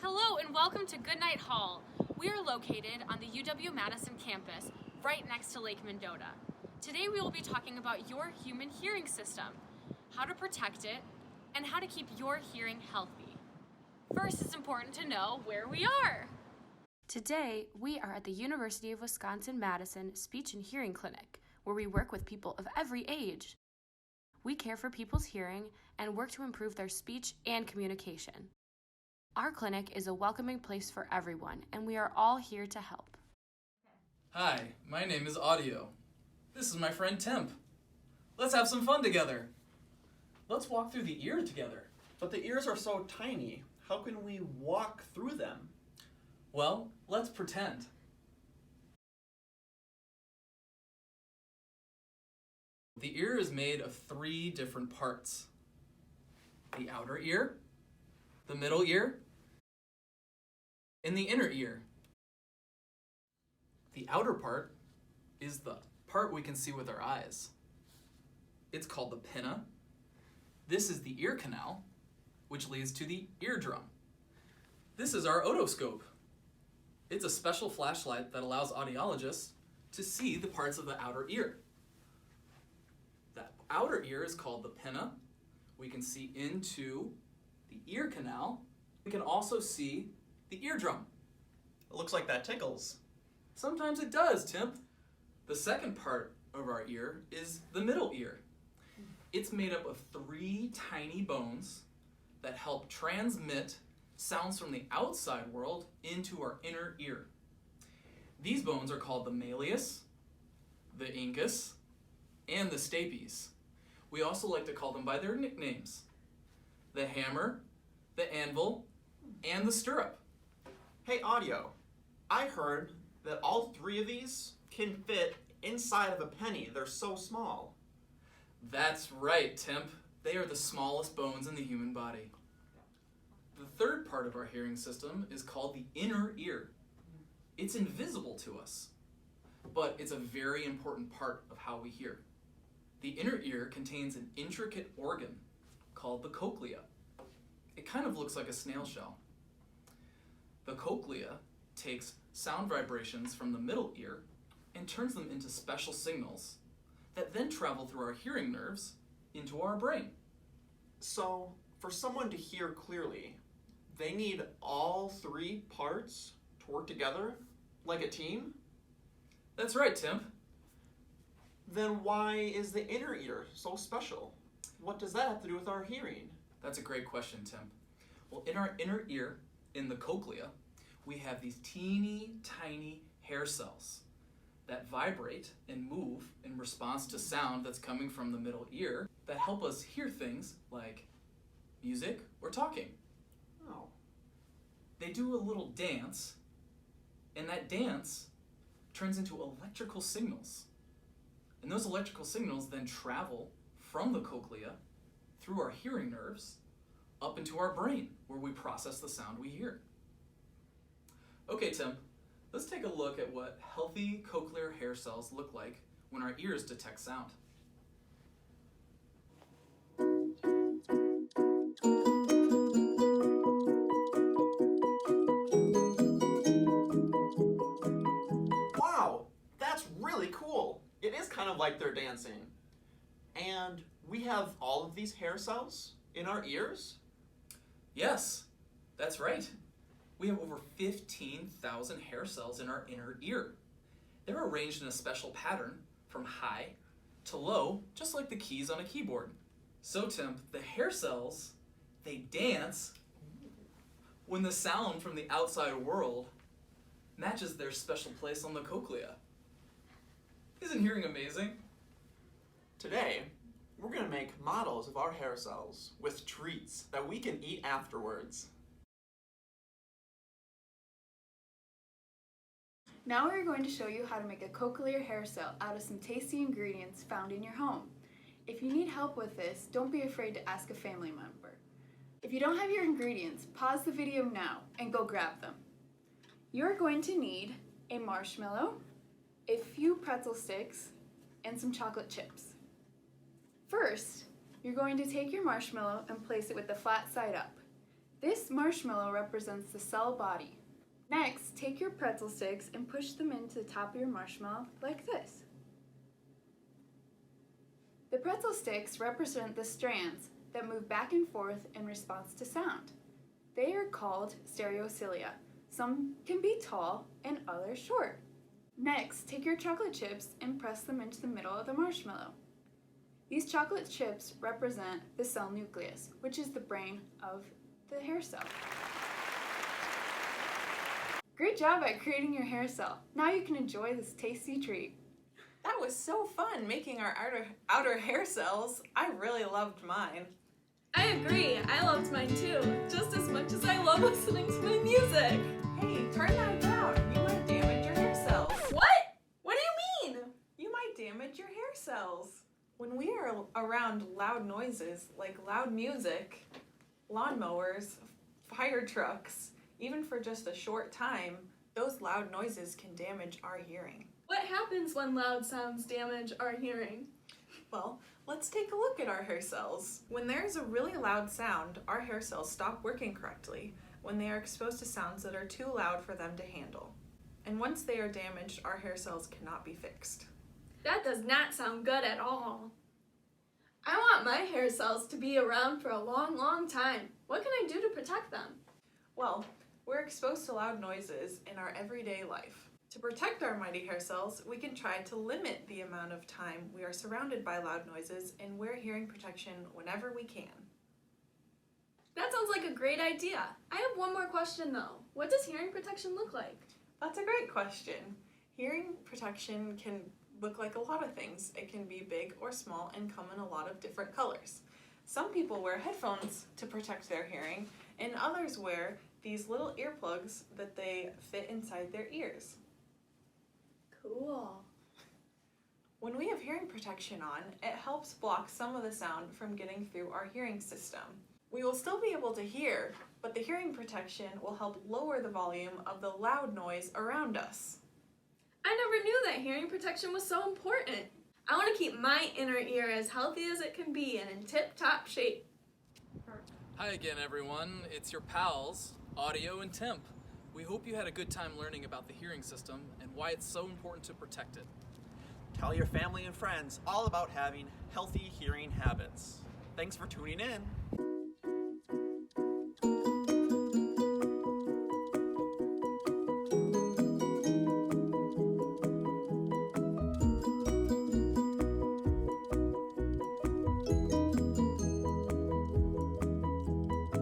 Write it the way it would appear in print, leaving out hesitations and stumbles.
Hello and welcome to Goodnight Hall. We are located on the UW-Madison campus, right next to Lake Mendota. Today we will be talking about your human hearing system, how to protect it, and how to keep your hearing healthy. First, it's important to know where we are. Today, we are at the University of Wisconsin-Madison Speech and Hearing Clinic, where we work with people of every age. We care for people's hearing and work to improve their speech and communication. Our clinic is a welcoming place for everyone, and we are all here to help. Hi, my name is Audio. This is my friend Temp. Let's have some fun together. Let's walk through the ear together. But the ears are so tiny. How can we walk through them? Well, let's pretend. The ear is made of 3 different parts. The outer ear, the middle ear, and the inner ear. The outer part is the part we can see with our eyes. It's called the pinna. This is the ear canal, which leads to the eardrum. This is our otoscope. It's a special flashlight that allows audiologists to see the parts of the outer ear. That outer ear is called the pinna. We can see into the ear canal. We can also see the eardrum. It looks like that tickles. Sometimes it does, Timp. The second part of our ear is the middle ear. It's made up of 3 tiny bones that help transmit sounds from the outside world into our inner ear. These bones are called the malleus, the incus, and the stapes. We also like to call them by their nicknames: the hammer, the anvil, and the stirrup. Hey, Audio, I heard that all 3 of these can fit inside of a penny. They're so small. That's right, Temp. They are the smallest bones in the human body. The third part of our hearing system is called the inner ear. It's invisible to us, but it's a very important part of how we hear. The inner ear contains an intricate organ called the cochlea. It kind of looks like a snail shell. The cochlea takes sound vibrations from the middle ear and turns them into special signals that then travel through our hearing nerves into our brain. So, for someone to hear clearly, they need all 3 parts to work together like a team? That's right, Timp. Then why is the inner ear so special? What does that have to do with our hearing? That's a great question, Timp. Well, in our inner ear, in the cochlea, we have these teeny tiny hair cells that vibrate and move in response to sound that's coming from the middle ear that help us hear things like music or talking. Oh. They do a little dance, and that dance turns into electrical signals. And those electrical signals then travel from the cochlea through our hearing nerves up into our brain, where we process the sound we hear. Okay, Tim, let's take a look at what healthy cochlear hair cells look like when our ears detect sound. Wow, that's really cool. It is kind of like they're dancing. And we have all of these hair cells in our ears? Yes, that's right. We have over 15,000 hair cells in our inner ear. They're arranged in a special pattern from high to low, just like the keys on a keyboard. So, Tim, the hair cells, they dance when the sound from the outside world matches their special place on the cochlea. Isn't hearing amazing? Today, we're going to make models of our hair cells with treats that we can eat afterwards. Now we're going to show you how to make a cochlear hair cell out of some tasty ingredients found in your home. If you need help with this, don't be afraid to ask a family member. If you don't have your ingredients, pause the video now and go grab them. You're going to need a marshmallow, a few pretzel sticks, and some chocolate chips. First, you're going to take your marshmallow and place it with the flat side up. This marshmallow represents the cell body. Next, take your pretzel sticks and push them into the top of your marshmallow like this. The pretzel sticks represent the strands that move back and forth in response to sound. They are called stereocilia. Some can be tall and others short. Next, take your chocolate chips and press them into the middle of the marshmallow. These chocolate chips represent the cell nucleus, which is the brain of the hair cell. Great job at creating your hair cell. Now you can enjoy this tasty treat. That was so fun making our outer hair cells. I really loved mine. I agree. I loved mine too, just as much as I love listening to my music. Hey, turn that down. You might damage your hair cells. What? What do you mean? You might damage your hair cells. When we are around loud noises like loud music, lawnmowers, fire trucks, even for just a short time, those loud noises can damage our hearing. What happens when loud sounds damage our hearing? Well, let's take a look at our hair cells. When there's a really loud sound, our hair cells stop working correctly when they are exposed to sounds that are too loud for them to handle. And once they are damaged, our hair cells cannot be fixed. That does not sound good at all. I want my hair cells to be around for a long, long time. What can I do to protect them? Well, we're exposed to loud noises in our everyday life. To protect our mighty hair cells, we can try to limit the amount of time we are surrounded by loud noises and wear hearing protection whenever we can. That sounds like a great idea. I have one more question though. What does hearing protection look like? That's a great question. Hearing protection can look like a lot of things. It can be big or small and come in a lot of different colors. Some people wear headphones to protect their hearing, and others wear these little earplugs that they fit inside their ears. Cool. When we have hearing protection on, it helps block some of the sound from getting through our hearing system. We will still be able to hear, but the hearing protection will help lower the volume of the loud noise around us. I never knew that hearing protection was so important. I want to keep my inner ear as healthy as it can be and in tip-top shape. Hi again, everyone. It's your pals, Audio and Temp. We hope you had a good time learning about the hearing system and why it's so important to protect it. Tell your family and friends all about having healthy hearing habits. Thanks for tuning in.